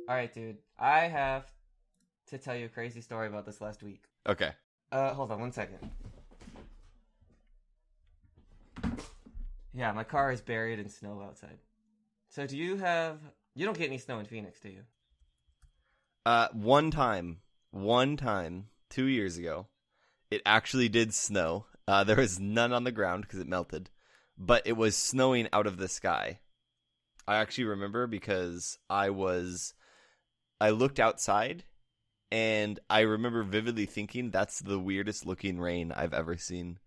All right, dude. I have to tell you a crazy story about this last week. Okay. Hold on 1 second. Yeah, my car is buried in snow outside. So you don't get any snow in Phoenix, do you? One time, 2 years ago, it actually did snow. There was none on the ground because it melted, but it was snowing out of the sky. I actually remember because I looked outside and I remember vividly thinking that's the weirdest looking rain I've ever seen.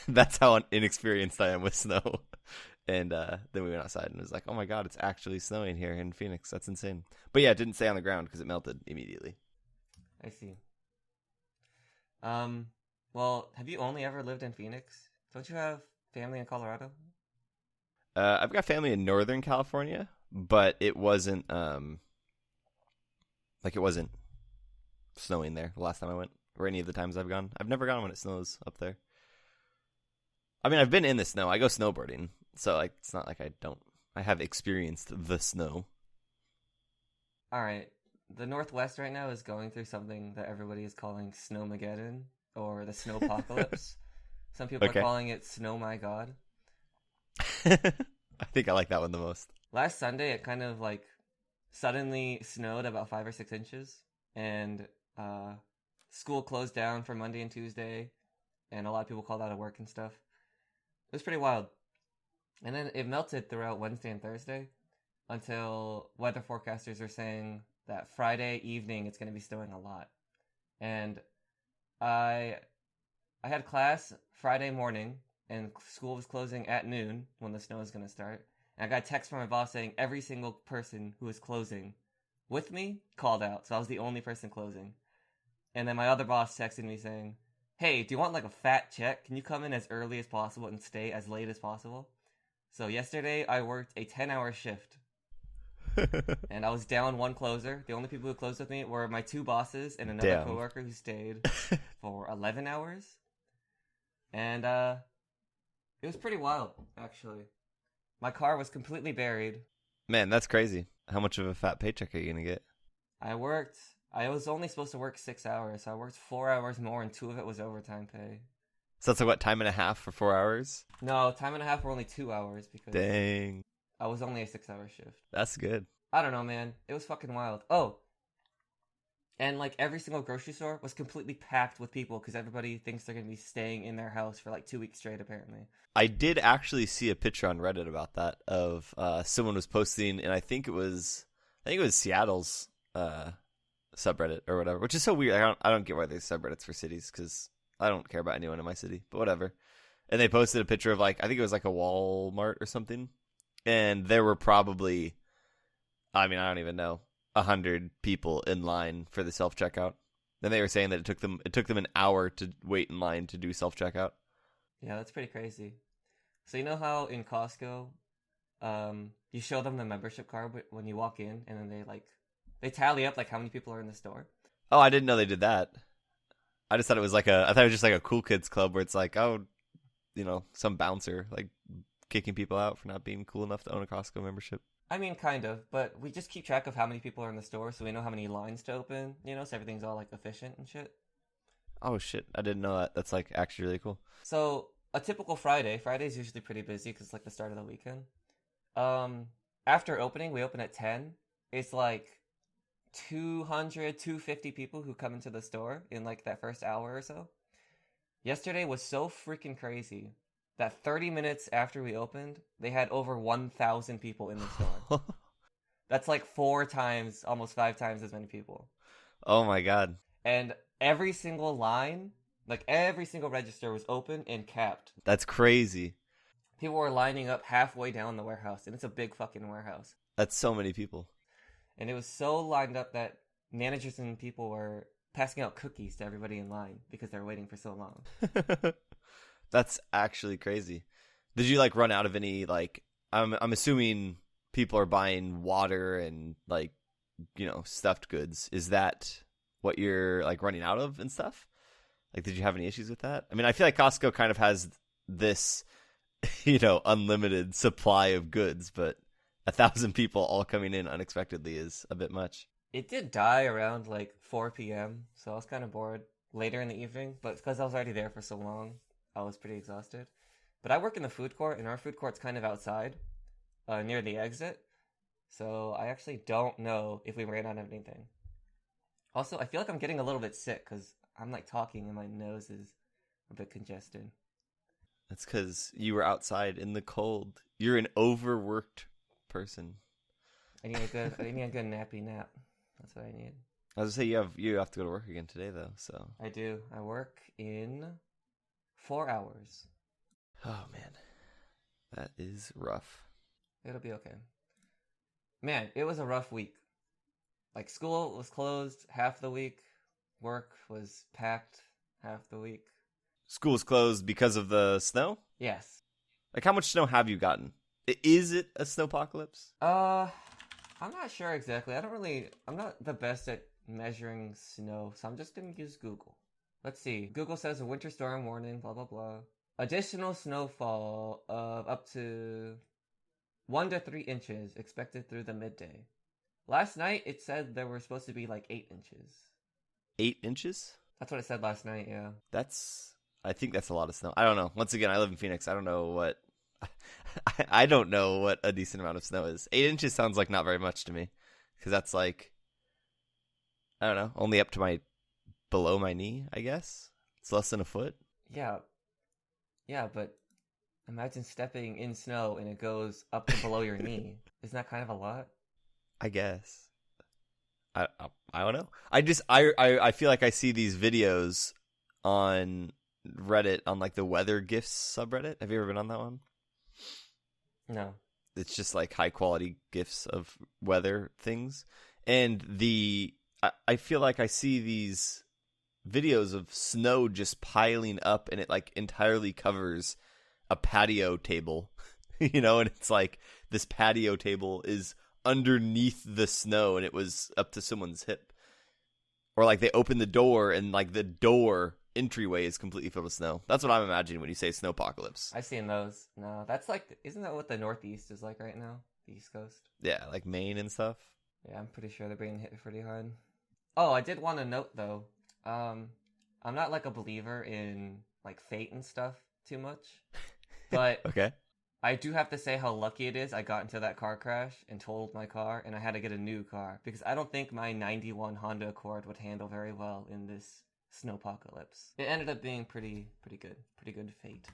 That's how inexperienced I am with snow. And then we went outside and it was like, oh my god, it's actually snowing here in Phoenix. That's insane. But yeah, it didn't stay on the ground because it melted immediately. I see. Well, have you only ever lived in Phoenix? Don't you have family in Colorado? I've got family in Northern California, but it wasn't it wasn't snowing there the last time I went, or any of the times I've gone. I've never gone when it snows up there. I mean, I've been in the snow. I go snowboarding, so like it's not like I have experienced the snow. All right. The Northwest right now is going through something that everybody is calling Snowmageddon or the Snowpocalypse. Some people Okay. are calling it Snow My God. I think I like that one the most. Last Sunday, it kind of like suddenly snowed about 5 or 6 inches, and school closed down for Monday and Tuesday, and a lot of people called out of work and stuff. It was pretty wild. And then it melted throughout Wednesday and Thursday until weather forecasters are saying that Friday evening it's going to be snowing a lot. And I I had class Friday morning and school was closing at noon when the snow was going to start. And I got a text from my boss saying every single person who was closing with me called out. So I was the only person closing. And then my other boss texted me saying, hey, do you want like a fat check? Can you come in as early as possible and stay as late as possible? So yesterday I worked a 10-hour shift. And I was down one closer. The only people who closed with me were my two bosses and another Damn. coworker who stayed for 11 hours. And it was pretty wild, actually. My car was completely buried. Man, that's crazy. How much of a fat paycheck are you going to get? I was only supposed to work 6 hours, so I worked 4 hours more, and 2 of it was overtime pay. So that's like, what, time and a half for 4 hours? No, time and a half were only 2 hours because Dang. I was only a 6-hour shift. That's good. I don't know, man. It was fucking wild. Oh, and like every single grocery store was completely packed with people because everybody thinks they're going to be staying in their house for like 2 weeks straight, apparently. I did actually see a picture on Reddit about that of someone was posting, and I think it was Seattle's subreddit or whatever, which is so weird. I don't get why there's subreddits for cities because I don't care about anyone in my city, but whatever. And they posted a picture of like, I think it was like a Walmart or something, and there were probably, I mean, I don't even know, 100 people in line for the self checkout. Then they were saying that it took them an hour to wait in line to do self checkout. Yeah, that's pretty crazy. So you know how in Costco, you show them the membership card when you walk in, and then they tally up like how many people are in the store. Oh, I didn't know they did that. I just thought it was like I thought it was just like a cool kids club where it's like, oh, you know, some bouncer like kicking people out for not being cool enough to own a Costco membership. I mean, kind of, but we just keep track of how many people are in the store, so we know how many lines to open. You know, so everything's all like efficient and shit. Oh shit, I didn't know that. That's like actually really cool. So a typical Friday's usually pretty busy because it's like the start of the weekend. After opening, we open at 10. It's like 250 people who come into the store in like that first hour or so. Yesterday was so freaking crazy that 30 minutes after we opened, they had over 1,000 people in the store. That's like 4 times, almost 5 times as many people. Oh my god. And every single line, like every single register was open and capped. That's crazy. People were lining up halfway down the warehouse, and it's a big fucking warehouse. That's so many people. And it was so lined up that managers and people were passing out cookies to everybody in line because they were waiting for so long. That's actually crazy. Did you like run out of any like I'm assuming people are buying water and like, you know, stuffed goods. Is that what you're like running out of and stuff? Like, did you have any issues with that? I mean, I feel like Costco kind of has this, you know, unlimited supply of goods, but 1,000 people all coming in unexpectedly is a bit much. It did die around like 4 p.m., so I was kind of bored later in the evening, but because I was already there for so long, I was pretty exhausted. But I work in the food court, and our food court's kind of outside, near the exit, so I actually don't know if we ran out of anything. Also, I feel like I'm getting a little bit sick because I'm like talking and my nose is a bit congested. That's because you were outside in the cold. You're an overworked person. I need a good nappy nap. That's what I need. I was gonna say you have to go to work again today though. So I do. I work in 4 hours. oh man, that is rough. It'll be okay. Man, it was a rough week. Like school was closed half the week. Work was packed half the week. School's closed because of the snow? Yes. Like how much snow have you gotten? Is it a snowpocalypse? I'm not sure exactly. I'm not the best at measuring snow, so I'm just gonna use Google. Let's see. Google says a winter storm warning, blah, blah, blah. Additional snowfall of up to 1 to 3 inches expected through the midday. Last night, it said there were supposed to be like 8 inches. 8 inches? That's what it said last night, yeah. I think that's a lot of snow. I don't know. Once again, I live in Phoenix. I don't know what I don't know what a decent amount of snow is. 8 inches sounds like not very much to me, because that's like, I don't know, only up to below my knee, I guess. It's less than a foot. Yeah, but imagine stepping in snow and it goes up to below your knee. Isn't that kind of a lot? I guess. I don't know. I feel like I see these videos on Reddit on like the weather gifs subreddit. Have you ever been on that one? No. It's just like high quality gifs of weather things, and I feel like I see these videos of snow just piling up, and it like entirely covers a patio table, and it's like this patio table is underneath the snow, and it was up to someone's hip, or like they open the door and like the door entryway is completely filled with snow. That's what I'm imagining when you say snowpocalypse. I've seen those. No, that's like, isn't that what the Northeast is like right now? The East Coast? Yeah, like Maine and stuff. Yeah, I'm pretty sure they're being hit pretty hard. Oh, I did want to note though, I'm not like a believer in like fate and stuff too much, but okay. I do have to say how lucky it is I got into that car crash and totaled my car, and I had to get a new car because I don't think my 91 Honda Accord would handle very well in this snowpocalypse. It ended up being pretty good fate.